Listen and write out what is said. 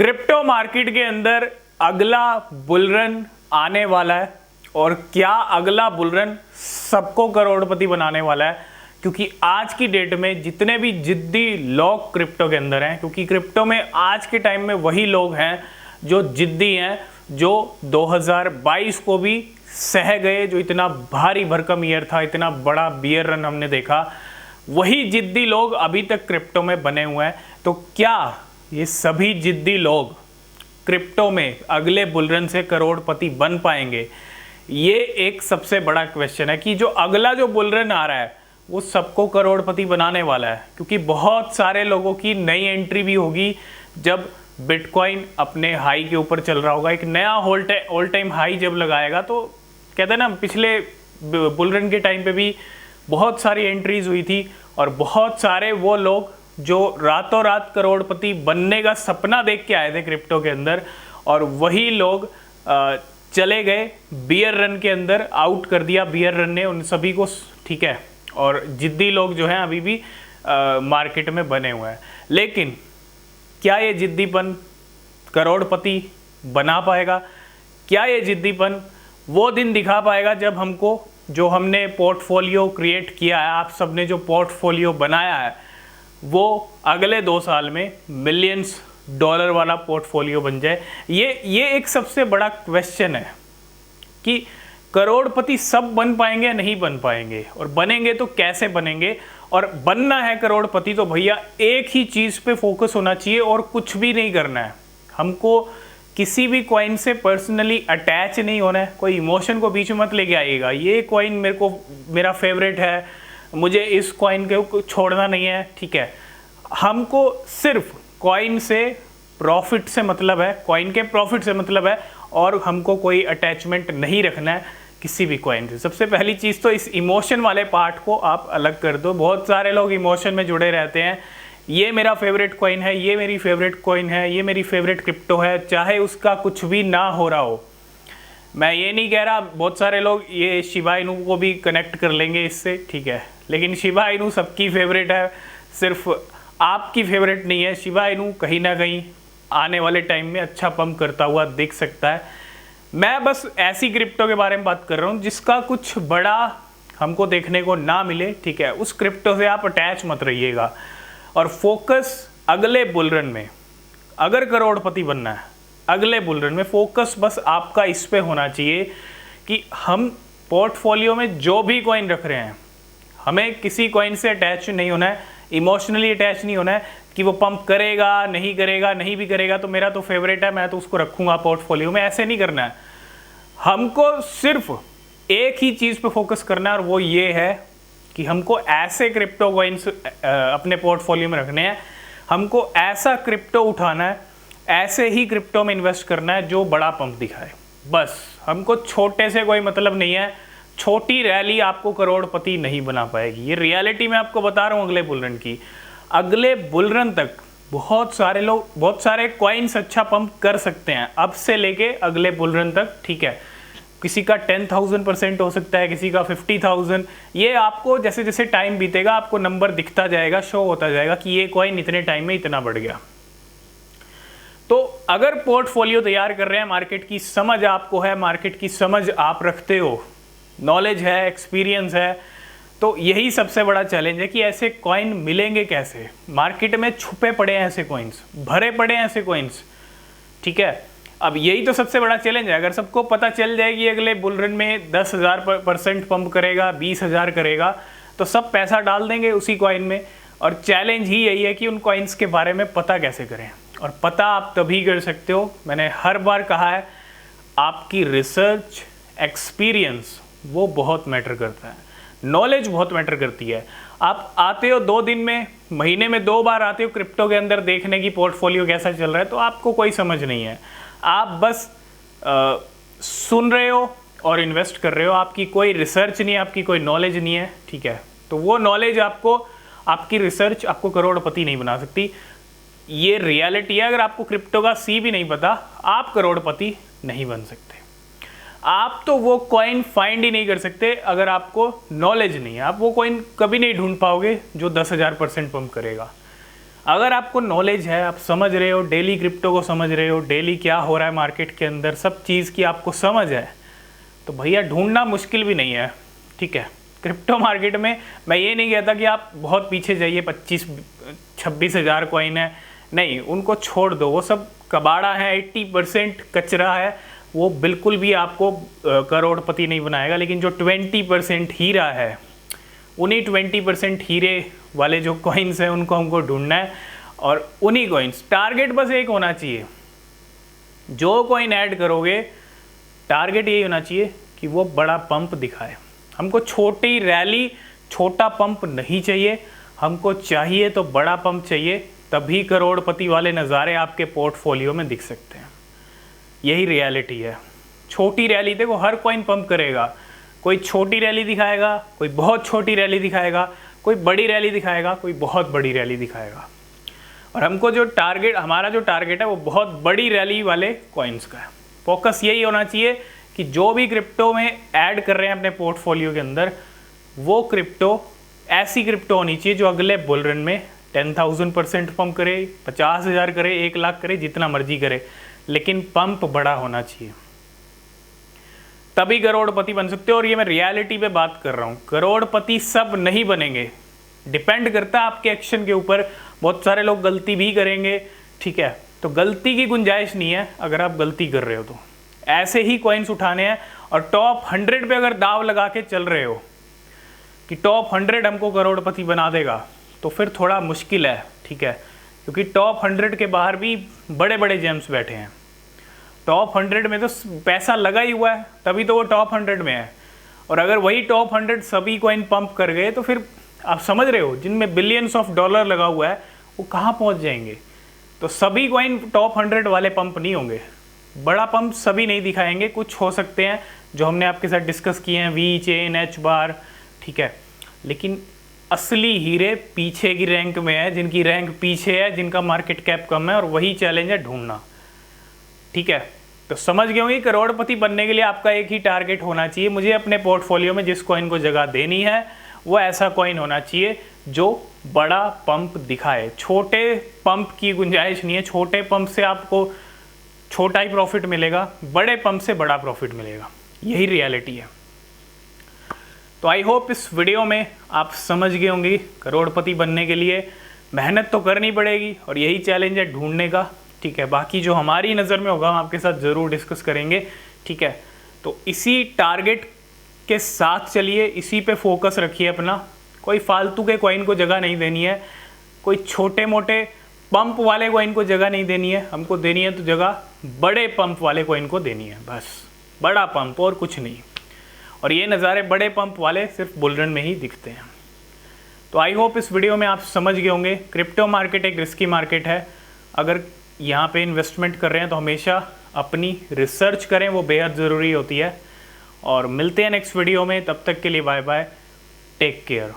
Crypto market के अंदर अगला बुलरन आने वाला है और क्या अगला बुलरन सबको करोड़पति बनाने वाला है। क्योंकि आज की डेट में जितने भी जिद्दी लोग क्रिप्टो के अंदर हैं, क्योंकि क्रिप्टो में आज के टाइम में वही लोग हैं जो जिद्दी हैं, जो 2022 को भी सह गए, जो इतना भारी भरकम ईयर था, इतना बड़ा बियर रन हमने देखा, वही जिद्दी लोग अभी तक क्रिप्टो में बने हुए हैं। तो क्या ये सभी जिद्दी लोग क्रिप्टो में अगले बुलरन से करोड़पति बन पाएंगे? ये एक सबसे बड़ा क्वेश्चन है कि जो अगला जो बुलरन आ रहा है वो सबको करोड़पति बनाने वाला है। क्योंकि बहुत सारे लोगों की नई एंट्री भी होगी जब बिटकॉइन अपने हाई के ऊपर चल रहा होगा, एक नया ऑल टाइम हाई जब लगाएगा। तो कहते हैं ना, पिछले बुलरन के टाइम पे भी बहुत सारी एंट्रीज हुई थी और बहुत सारे वो लोग जो रातों रात करोड़पति बनने का सपना देख के आए थे क्रिप्टो के अंदर, और वही लोग चले गए बियर रन के अंदर, आउट कर दिया बियर रन ने उन सभी को, ठीक है। और जिद्दी लोग जो हैं अभी भी मार्केट में बने हुए हैं। लेकिन क्या ये जिद्दीपन करोड़पति बना पाएगा? क्या ये जिद्दीपन वो दिन दिखा पाएगा जब हमको, जो हमने पोर्टफोलियो क्रिएट किया है, आप सबने जो पोर्टफोलियो बनाया है, वो अगले 2 साल में मिलियंस डॉलर वाला पोर्टफोलियो बन जाए? ये एक सबसे बड़ा क्वेश्चन है कि करोड़पति सब बन पाएंगे या नहीं बन पाएंगे, और बनेंगे तो कैसे बनेंगे। और बनना है करोड़पति तो भैया एक ही चीज़ पे फोकस होना चाहिए और कुछ भी नहीं करना है। हमको किसी भी कॉइन से पर्सनली अटैच नहीं होना है। कोई इमोशन को बीच में मत लेके आइएगा, ये कॉइन मेरा फेवरेट है, मुझे इस कॉइन को छोड़ना नहीं है, ठीक है। हमको सिर्फ कॉइन से प्रॉफिट से मतलब है, कॉइन के प्रॉफिट से मतलब है, और हमको कोई अटैचमेंट नहीं रखना है किसी भी कॉइन से। सबसे पहली चीज़ तो इस इमोशन वाले पार्ट को आप अलग कर दो। बहुत सारे लोग इमोशन में जुड़े रहते हैं, ये मेरा फेवरेट कॉइन है, ये मेरी फेवरेट कॉइन है, ये मेरी फेवरेट क्रिप्टो है, चाहे उसका कुछ भी ना हो रहा हो। मैं ये नहीं कह रहा, बहुत सारे लोग ये शिबा इनू को भी कनेक्ट कर लेंगे इससे, ठीक है, लेकिन शिबा इनू सबकी फेवरेट है, सिर्फ आपकी फेवरेट नहीं है। शिबा इनू कहीं ना कहीं आने वाले टाइम में अच्छा पंप करता हुआ दिख सकता है। मैं बस ऐसी क्रिप्टो के बारे में बात कर रहा हूँ जिसका कुछ बड़ा हमको देखने को ना मिले, ठीक है। उस क्रिप्टो से आप अटैच मत रहिएगा और फोकस अगले बुलरन में, अगर करोड़पति बनना है अगले बुलरन में, फोकस बस आपका इस पे होना चाहिए कि हम पोर्टफोलियो में जो भी कॉइन रख रहे हैं, हमें किसी कॉइन से अटैच नहीं होना है, इमोशनली अटैच नहीं होना है कि वो पंप करेगा नहीं करेगा, नहीं भी करेगा तो मेरा तो फेवरेट है, मैं तो उसको रखूँगा पोर्टफोलियो में। ऐसे नहीं करना है। हमको सिर्फ एक ही चीज़ पे फोकस करना है, और वो ये है कि हमको ऐसे क्रिप्टो कॉइन्स अपने पोर्टफोलियो में रखने हैं, हमको ऐसा क्रिप्टो उठाना है, ऐसे ही क्रिप्टो में इन्वेस्ट करना है जो बड़ा पंप दिखाए। बस हमको छोटे से कोई मतलब नहीं है। छोटी रैली आपको करोड़पति नहीं बना पाएगी, ये रियलिटी मैं आपको बता रहा हूँ अगले बुलरन की। अगले बुलरन तक बहुत सारे लोग, बहुत सारे कॉइन्स अच्छा पंप कर सकते हैं अब से लेके अगले बुलरन तक, ठीक है। किसी का 10,000% हो सकता है, किसी का 50,000। ये आपको जैसे जैसे टाइम बीतेगा आपको नंबर दिखता जाएगा, शो होता जाएगा कि ये कॉइन इतने टाइम में इतना बढ़ गया। तो अगर पोर्टफोलियो तैयार कर रहे हैं, मार्केट की समझ आपको है, मार्केट की समझ आप रखते हो, नॉलेज है, एक्सपीरियंस है, तो यही सबसे बड़ा चैलेंज है कि ऐसे कॉइन मिलेंगे कैसे। मार्केट में छुपे पड़े हैं ऐसे कॉइन्स, भरे पड़े हैं ऐसे कॉइन्स, ठीक है। अब यही तो सबसे बड़ा चैलेंज है। अगर सबको पता चल जाएगी अगले बुलरन में 10,000% पंप करेगा, 20,000 करेगा, तो सब पैसा डाल देंगे उसी कॉइन में। और चैलेंज ही यही है कि उन कॉइन्स के बारे में पता कैसे करें। और पता आप तभी कर सकते हो, मैंने हर बार कहा है, आपकी रिसर्च एक्सपीरियंस वो बहुत मैटर करता है, नॉलेज बहुत मैटर करती है। आप आते हो 2 दिन में, महीने में 2 बार आते हो क्रिप्टो के अंदर देखने की पोर्टफोलियो कैसा चल रहा है, तो आपको कोई समझ नहीं है। आप बस सुन रहे हो और इन्वेस्ट कर रहे हो, आपकी कोई रिसर्च नहीं है, आपकी कोई नॉलेज नहीं है, ठीक है। तो वो नॉलेज आपको, आपकी रिसर्च आपको करोड़पति नहीं बना सकती। ये रियलिटी है। अगर आपको क्रिप्टो का सी भी नहीं पता, आप करोड़पति नहीं बन सकते। आप तो वो कॉइन फाइंड ही नहीं कर सकते अगर आपको नॉलेज नहीं है। आप वो कॉइन कभी नहीं ढूंढ पाओगे जो 10,000% पंप करेगा। अगर आपको नॉलेज है, आप समझ रहे हो, डेली क्रिप्टो को समझ रहे हो, डेली क्या हो रहा है मार्केट के अंदर, सब चीज़ की आपको समझ है, तो भैया ढूंढना मुश्किल भी नहीं है। ठीक है, क्रिप्टो मार्केट में मैं ये नहीं कहता कि आप बहुत पीछे जाइए, 25-26 हज़ार कॉइन है, नहीं, उनको छोड़ दो, वो सब कबाड़ा है, 80% कचरा है, वो बिल्कुल भी आपको करोड़पति नहीं बनाएगा। लेकिन जो 20% हीरा है, उन्हीं 20% हीरे वाले जो कॉइन्स हैं उनको हमको ढूंढना है, और उन्हीं कॉइन्स, टारगेट बस एक होना चाहिए, जो कॉइन ऐड करोगे टारगेट यही होना चाहिए कि वो बड़ा पंप दिखाए। हमको छोटी रैली, छोटा पंप नहीं चाहिए, हमको चाहिए तो बड़ा पंप चाहिए, तभी करोड़पति वाले नज़ारे आपके पोर्टफोलियो में दिख सकते हैं। यही रियलिटी है। छोटी रैली देखो, हर कॉइन पंप करेगा, कोई छोटी रैली दिखाएगा, कोई बहुत छोटी रैली दिखाएगा, कोई बड़ी रैली दिखाएगा, कोई बहुत बड़ी रैली दिखाएगा। और हमको जो टारगेट, हमारा जो टारगेट है वो बहुत बड़ी रैली वाले कॉइन्स का है। फोकस यही होना चाहिए कि जो भी क्रिप्टो में ऐड कर रहे हैं अपने पोर्टफोलियो के अंदर, वो क्रिप्टो ऐसी क्रिप्टो होनी चाहिए जो अगले बुल रन में 10,000% पंप करे, 50,000 करे, 1 लाख करे, जितना मर्जी करे, लेकिन पंप बड़ा होना चाहिए, तभी करोड़पति बन सकते हो। और ये मैं रियलिटी पे बात कर रहा हूँ, करोड़पति सब नहीं बनेंगे, डिपेंड करता है आपके एक्शन के ऊपर। बहुत सारे लोग गलती भी करेंगे, ठीक है, तो गलती की गुंजाइश नहीं है। अगर आप गलती कर रहे हो तो ऐसे ही कॉइन्स उठाने हैं, और टॉप 100 पे अगर दाव लगा के चल रहे हो कि टॉप 100 हमको करोड़पति बना देगा, तो फिर थोड़ा मुश्किल है। ठीक है, क्योंकि टॉप 100 के बाहर भी बड़े बड़े जेम्स बैठे हैं। टॉप 100 में तो पैसा लगा ही हुआ है, तभी तो वो टॉप 100 में है। और अगर वही टॉप 100 सभी कॉइन पंप कर गए, तो फिर आप समझ रहे हो, जिनमें बिलियंस ऑफ डॉलर लगा हुआ है, वो कहाँ पहुँच जाएंगे। तो सभी कॉइन टॉप 100 वाले पंप नहीं होंगे, बड़ा पंप सभी नहीं दिखाएंगे। कुछ हो सकते हैं जो हमने आपके साथ डिस्कस किए हैं, वी चेन, एच बार, ठीक है, लेकिन असली हीरे पीछे की रैंक में है, जिनकी रैंक पीछे है, जिनका मार्केट कैप कम है, और वही चैलेंज है ढूंढना। ठीक है, तो समझ गए होंगे, करोड़पति बनने के लिए आपका एक ही टारगेट होना चाहिए, मुझे अपने पोर्टफोलियो में जिस कॉइन को जगह देनी है वो ऐसा कॉइन होना चाहिए जो बड़ा पंप दिखाए। छोटे पंप की गुंजाइश नहीं है, छोटे पंप से आपको छोटा ही प्रॉफिट मिलेगा, बड़े पंप से बड़ा प्रॉफिट मिलेगा, यही रियलिटी है। तो आई होप इस वीडियो में आप समझ गए होंगे, करोड़पति बनने के लिए मेहनत तो करनी पड़ेगी, और यही चैलेंज है ढूंढने का। ठीक है, बाकी जो हमारी नज़र में होगा हम आपके साथ ज़रूर डिस्कस करेंगे। ठीक है, तो इसी टारगेट के साथ चलिए, इसी पे फोकस रखिए अपना। कोई फालतू के कॉइन को जगह नहीं देनी है, कोई छोटे मोटे पंप वाले कॉइन को जगह नहीं देनी है, हमको देनी है तो जगह बड़े पंप वाले कॉइन को देनी है, बस बड़ा पंप और कुछ नहीं। और ये नज़ारे बड़े पंप वाले सिर्फ बुल रन में ही दिखते हैं। तो आई होप इस वीडियो में आप समझ गए होंगे, क्रिप्टो मार्केट एक रिस्की मार्केट है। अगर यहाँ पे इन्वेस्टमेंट कर रहे हैं तो हमेशा अपनी रिसर्च करें, वो बेहद ज़रूरी होती है। और मिलते हैं नेक्स्ट वीडियो में, तब तक के लिए बाय बाय, टेक केयर।